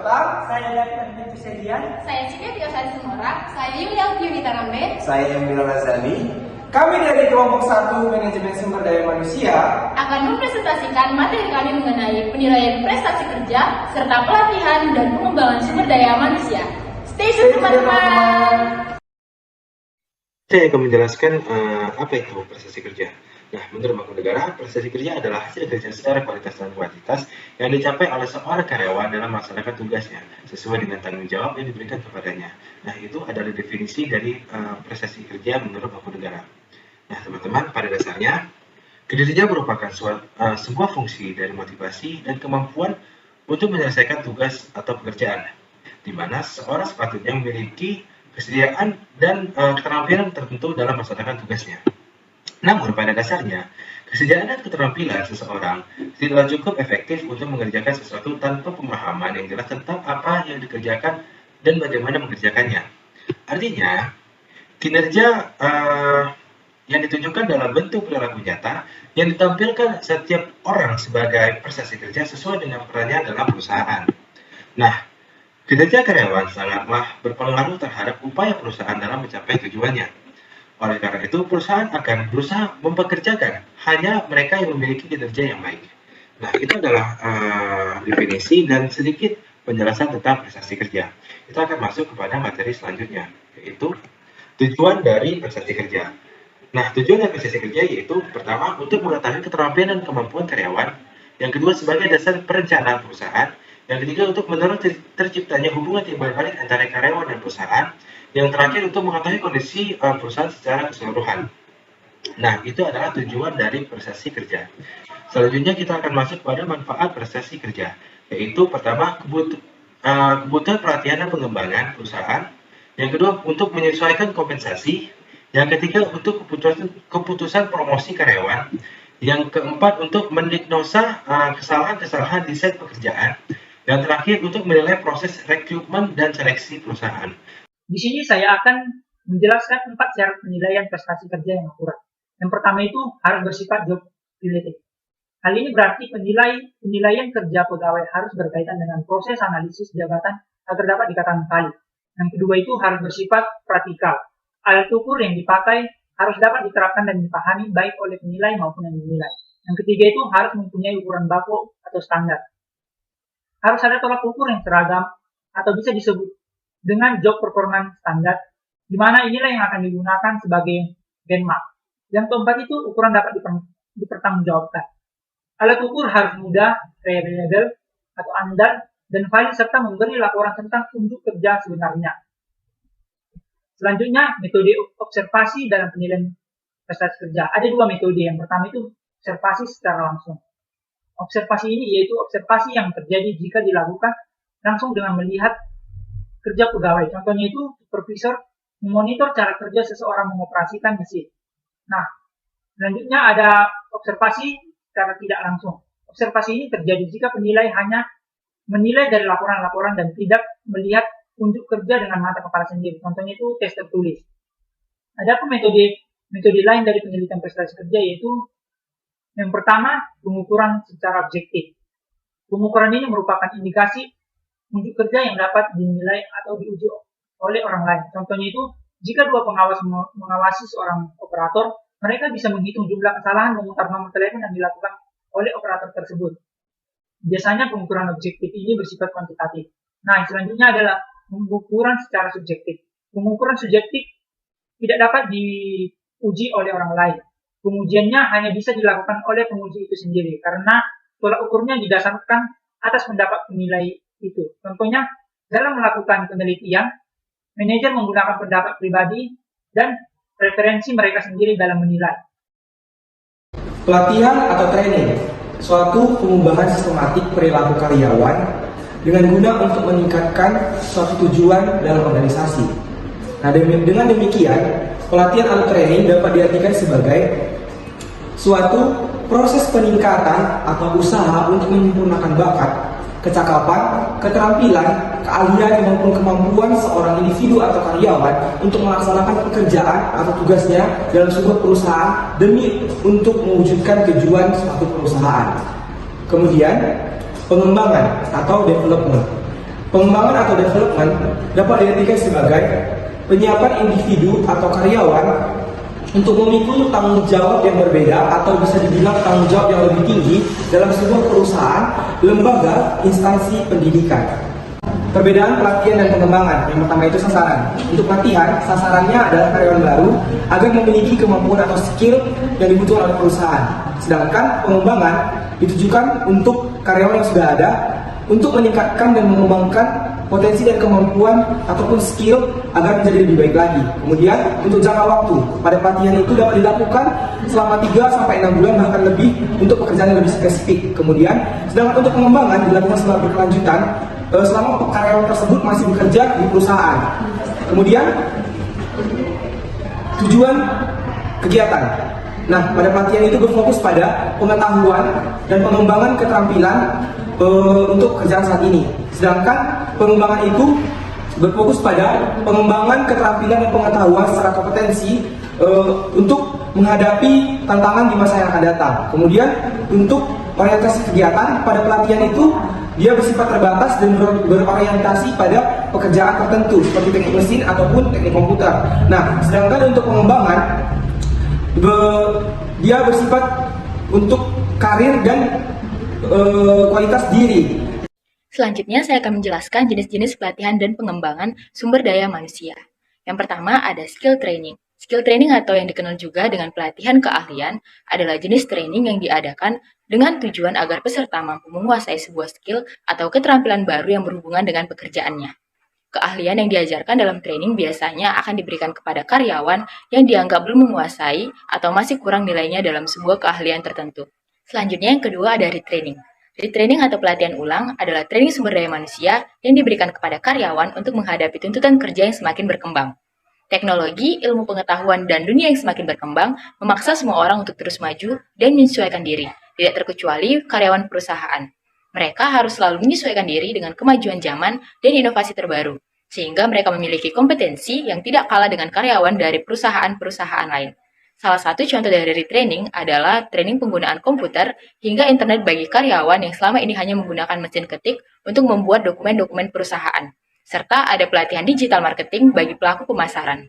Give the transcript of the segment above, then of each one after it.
petang. Saya David Adventu Selian. Saya Cika Tiosari Semora. Saya Yulia Yunita Rambe. Saya Emil Razali. Kami dari kelompok 1 Manajemen Sumber Daya Manusia Akan mempresentasikan materi kami mengenai penilaian prestasi kerja serta pelatihan dan pengembangan sumber daya manusia. Stay tune teman-teman. Saya akan menjelaskan apa itu prestasi kerja. Nah, menurut Bank Negara, prestasi kerja adalah hasil kerja secara kualitas dan kuantitas yang dicapai oleh seorang karyawan dalam melaksanakan tugasnya sesuai dengan tanggung jawab yang diberikan kepadanya. Nah, itu adalah definisi dari prestasi kerja menurut Bank Negara. Nah, teman-teman, pada dasarnya, kinerja merupakan sebuah fungsi dari motivasi dan kemampuan untuk menyelesaikan tugas atau pekerjaan, di mana seorang sepatutnya memiliki kesediaan dan keterampilan tertentu dalam melaksanakan tugasnya. Namun pada dasarnya, kesediaan dan keterampilan seseorang tidak cukup efektif untuk mengerjakan sesuatu tanpa pemahaman yang jelas tentang apa yang dikerjakan dan bagaimana mengerjakannya. Artinya, kinerja yang ditunjukkan dalam bentuk perilaku nyata yang ditampilkan setiap orang sebagai prestasi kerja sesuai dengan perannya dalam perusahaan. Nah, kinerja karyawan sangatlah berpengaruh terhadap upaya perusahaan dalam mencapai tujuannya. Oleh karena itu, perusahaan akan berusaha mempekerjakan hanya mereka yang memiliki kinerja yang baik. Nah, itu adalah definisi dan sedikit penjelasan tentang prestasi kerja. Kita akan masuk kepada materi selanjutnya, yaitu tujuan dari prestasi kerja. Nah, tujuan dari prestasi kerja yaitu pertama, untuk mengetahui keterampilan dan kemampuan karyawan. Yang kedua, sebagai dasar perencanaan perusahaan. Yang ketiga, untuk mendorong terciptanya hubungan timbal balik antara karyawan dan perusahaan. Yang terakhir, untuk mengetahui kondisi perusahaan secara keseluruhan. Nah, itu adalah tujuan dari prestasi kerja. Selanjutnya kita akan masuk pada manfaat prestasi kerja, yaitu pertama, kebutuhan pelatihan dan pengembangan perusahaan. Yang kedua, untuk menyesuaikan kompensasi. Yang ketiga, untuk keputusan promosi karyawan. Yang keempat, untuk mendiagnosa kesalahan-kesalahan desain pekerjaan. Yang terakhir, untuk menilai proses rekrutmen dan seleksi perusahaan. Di sini saya akan menjelaskan 4 syarat penilaian prestasi kerja yang akurat. Yang pertama itu harus bersifat job related. Hal ini berarti penilaian kerja pegawai harus berkaitan dengan proses analisis jabatan agar dapat dikatakan valid. Yang kedua itu harus bersifat praktikal. Alat ukur yang dipakai harus dapat diterapkan dan dipahami baik oleh penilai maupun yang dinilai. Yang ketiga itu harus mempunyai ukuran baku atau standar. Harus ada tolak ukur yang seragam atau bisa disebut dengan job performance standar, di mana inilah yang akan digunakan sebagai benchmark. Yang keempat itu ukuran dapat dipertanggungjawabkan. Alat ukur harus mudah, reliable atau andal, dan valid serta memberi laporan tentang unjuk kerja sebenarnya. Selanjutnya, metode observasi dalam penilaian prestasi kerja. Ada 2 metode. Yang pertama itu observasi secara langsung. Observasi ini yaitu observasi yang terjadi jika dilakukan langsung dengan melihat kerja pegawai. Contohnya itu supervisor memonitor cara kerja seseorang mengoperasikan mesin. Nah, selanjutnya ada observasi secara tidak langsung. Observasi ini terjadi jika penilai hanya menilai dari laporan-laporan dan tidak melihat unjuk kerja dengan mata kepala sendiri. Contohnya itu tes tertulis. Ada pun metode lain dari penelitian prestasi kerja yaitu yang pertama, pengukuran secara objektif. Pengukuran ini merupakan indikasi unjuk kerja yang dapat dinilai atau diuji oleh orang lain. Contohnya itu, jika 2 pengawas mengawasi seorang operator, mereka bisa menghitung jumlah kesalahan memutar nomor telepon yang dilakukan oleh operator tersebut. Biasanya pengukuran objektif ini bersifat kuantitatif. Nah, selanjutnya adalah pengukuran secara subjektif. Pengukuran subjektif tidak dapat diuji oleh orang lain. Pengujiannya hanya bisa dilakukan oleh penguji itu sendiri, karena tolak ukurnya didasarkan atas pendapat penilai itu. Contohnya, dalam melakukan penelitian, manajer menggunakan pendapat pribadi dan preferensi mereka sendiri dalam menilai. pelatihan atau training, suatu pengembangan sistematik perilaku karyawan dengan guna untuk meningkatkan suatu tujuan dalam organisasi. Nah, dengan demikian, pelatihan atau training dapat diartikan sebagai suatu proses peningkatan atau usaha untuk menyempurnakan bakat, kecakapan, keterampilan, keahlian maupun kemampuan seorang individu atau karyawan untuk melaksanakan pekerjaan atau tugasnya dalam sebuah perusahaan demi untuk mewujudkan tujuan suatu perusahaan. Kemudian, pengembangan atau development. Pengembangan atau development dapat diartikan sebagai penyiapan individu atau karyawan untuk memikul tanggung jawab yang berbeda atau bisa dibilang tanggung jawab yang lebih tinggi dalam sebuah perusahaan, lembaga, instansi pendidikan. Perbedaan pelatihan dan pengembangan. Yang pertama itu sasaran. Untuk pelatihan, sasarannya adalah karyawan baru agar memiliki kemampuan atau skill yang dibutuhkan oleh perusahaan. Sedangkan pengembangan ditujukan untuk karyawan yang sudah ada untuk meningkatkan dan mengembangkan potensi dan kemampuan ataupun skill agar menjadi lebih baik lagi. Kemudian untuk jangka waktu, pada pelatihan itu dapat dilakukan selama 3-6 bulan bahkan lebih untuk pekerjaan yang lebih spesifik. Kemudian sedangkan untuk pengembangan dilakukan secara berkelanjutan selama karyawan tersebut masih bekerja di perusahaan. Kemudian tujuan kegiatan. Nah, pada pelatihan itu berfokus pada pengetahuan dan pengembangan keterampilan untuk kerjaan saat ini. Sedangkan pengembangan itu berfokus pada pengembangan keterampilan dan pengetahuan secara kompetensi untuk menghadapi tantangan di masa yang akan datang. Kemudian untuk orientasi kegiatan pada pelatihan itu dia bersifat terbatas dan berorientasi pada pekerjaan tertentu seperti teknik mesin ataupun teknik komputer. Nah, sedangkan untuk pengembangan dia bersifat untuk karir dan kualitas diri. Selanjutnya saya akan menjelaskan jenis-jenis pelatihan dan pengembangan sumber daya manusia. Yang pertama ada skill training. Skill training atau yang dikenal juga dengan pelatihan keahlian adalah jenis training yang diadakan dengan tujuan agar peserta mampu menguasai sebuah skill atau keterampilan baru yang berhubungan dengan pekerjaannya. Keahlian yang diajarkan dalam training biasanya akan diberikan kepada karyawan yang dianggap belum menguasai atau masih kurang nilainya dalam sebuah keahlian tertentu. Selanjutnya yang kedua ada retraining. Retraining atau pelatihan ulang adalah training sumber daya manusia yang diberikan kepada karyawan untuk menghadapi tuntutan kerja yang semakin berkembang. Teknologi, ilmu pengetahuan, dan dunia yang semakin berkembang memaksa semua orang untuk terus maju dan menyesuaikan diri, tidak terkecuali karyawan perusahaan. Mereka harus selalu menyesuaikan diri dengan kemajuan zaman dan inovasi terbaru, sehingga mereka memiliki kompetensi yang tidak kalah dengan karyawan dari perusahaan-perusahaan lain. Salah satu contoh dari retraining adalah training penggunaan komputer hingga internet bagi karyawan yang selama ini hanya menggunakan mesin ketik untuk membuat dokumen-dokumen perusahaan. Serta ada pelatihan digital marketing bagi pelaku pemasaran.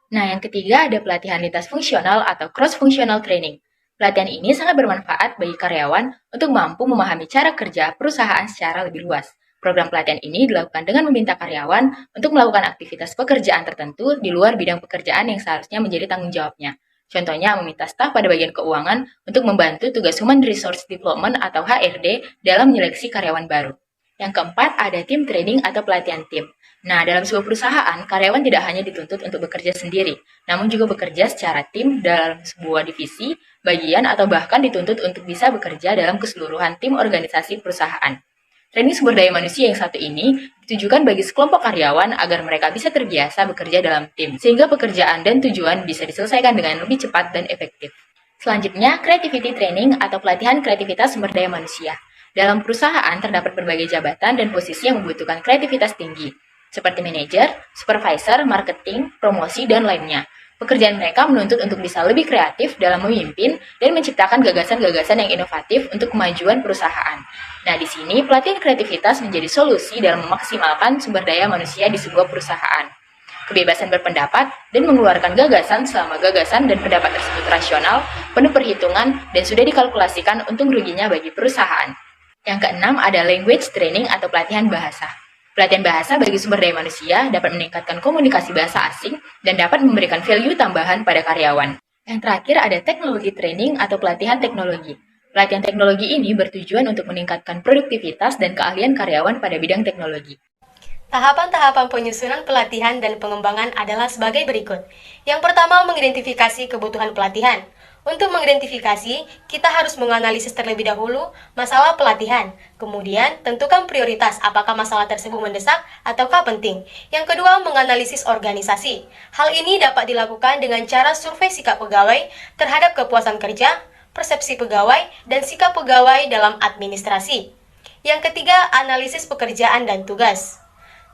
Nah, yang ketiga ada pelatihan lintas fungsional atau cross-functional training. Pelatihan ini sangat bermanfaat bagi karyawan untuk mampu memahami cara kerja perusahaan secara lebih luas. Program pelatihan ini dilakukan dengan meminta karyawan untuk melakukan aktivitas pekerjaan tertentu di luar bidang pekerjaan yang seharusnya menjadi tanggung jawabnya. Contohnya meminta staf pada bagian keuangan untuk membantu tugas Human Resource Development atau HRD dalam menyeleksi karyawan baru. Yang keempat, ada tim training atau pelatihan tim. Nah, dalam sebuah perusahaan, karyawan tidak hanya dituntut untuk bekerja sendiri, namun juga bekerja secara tim dalam sebuah divisi, bagian, atau bahkan dituntut untuk bisa bekerja dalam keseluruhan tim organisasi perusahaan. Training sumber daya manusia yang satu ini ditujukan bagi sekelompok karyawan agar mereka bisa terbiasa bekerja dalam tim, sehingga pekerjaan dan tujuan bisa diselesaikan dengan lebih cepat dan efektif. Selanjutnya, creativity training atau pelatihan kreativitas sumber daya manusia. Dalam perusahaan terdapat berbagai jabatan dan posisi yang membutuhkan kreativitas tinggi, seperti manajer, supervisor, marketing, promosi, dan lainnya. Pekerjaan mereka menuntut untuk bisa lebih kreatif dalam memimpin dan menciptakan gagasan-gagasan yang inovatif untuk kemajuan perusahaan. Nah, di sini pelatihan kreativitas menjadi solusi dalam memaksimalkan sumber daya manusia di sebuah perusahaan. Kebebasan berpendapat dan mengeluarkan gagasan selama gagasan dan pendapat tersebut rasional, penuh perhitungan, dan sudah dikalkulasikan untung ruginya bagi perusahaan. Yang keenam ada language training atau pelatihan bahasa. Pelatihan bahasa bagi sumber daya manusia dapat meningkatkan komunikasi bahasa asing dan dapat memberikan value tambahan pada karyawan. Yang terakhir ada teknologi training atau pelatihan teknologi. Pelatihan teknologi ini bertujuan untuk meningkatkan produktivitas dan keahlian karyawan pada bidang teknologi. Tahapan-tahapan penyusunan pelatihan dan pengembangan adalah sebagai berikut. Yang pertama, mengidentifikasi kebutuhan pelatihan. Untuk mengidentifikasi, kita harus menganalisis terlebih dahulu masalah pelatihan. Kemudian, tentukan prioritas apakah masalah tersebut mendesak ataukah penting. Yang kedua, menganalisis organisasi. Hal ini dapat dilakukan dengan cara survei sikap pegawai terhadap kepuasan kerja, persepsi pegawai, dan sikap pegawai dalam administrasi. Yang ketiga, analisis pekerjaan dan tugas.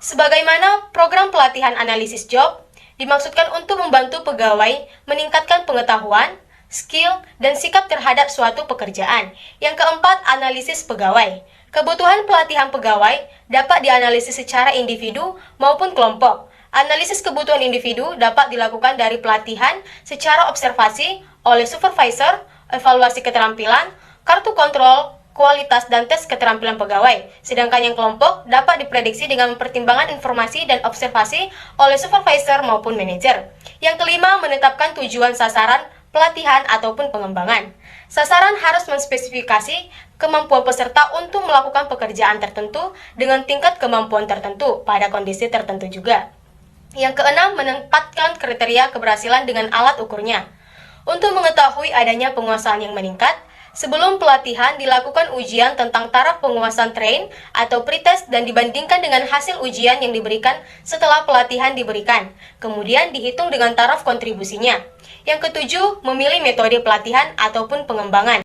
Sebagaimana program pelatihan analisis job, dimaksudkan untuk membantu pegawai meningkatkan pengetahuan, skill, dan sikap terhadap suatu pekerjaan. Yang keempat, analisis pegawai. Kebutuhan pelatihan pegawai dapat dianalisis secara individu maupun kelompok. Analisis kebutuhan individu dapat dilakukan dari pelatihan secara observasi oleh supervisor, evaluasi keterampilan, kartu kontrol, kualitas, dan tes keterampilan pegawai. Sedangkan yang kelompok dapat diprediksi dengan mempertimbangkan informasi dan observasi oleh supervisor maupun manajer. Yang kelima, menetapkan tujuan sasaran pelatihan ataupun pengembangan. Sasaran harus menspesifikasi kemampuan peserta untuk melakukan pekerjaan tertentu dengan tingkat kemampuan tertentu pada kondisi tertentu juga. Yang keenam, menempatkan kriteria keberhasilan dengan alat ukurnya. Untuk mengetahui adanya penguasaan yang meningkat, sebelum pelatihan dilakukan ujian tentang taraf penguasaan train atau pretest dan dibandingkan dengan hasil ujian yang diberikan setelah pelatihan diberikan. Kemudian dihitung dengan taraf kontribusinya. Yang ketujuh, memilih metode pelatihan ataupun pengembangan.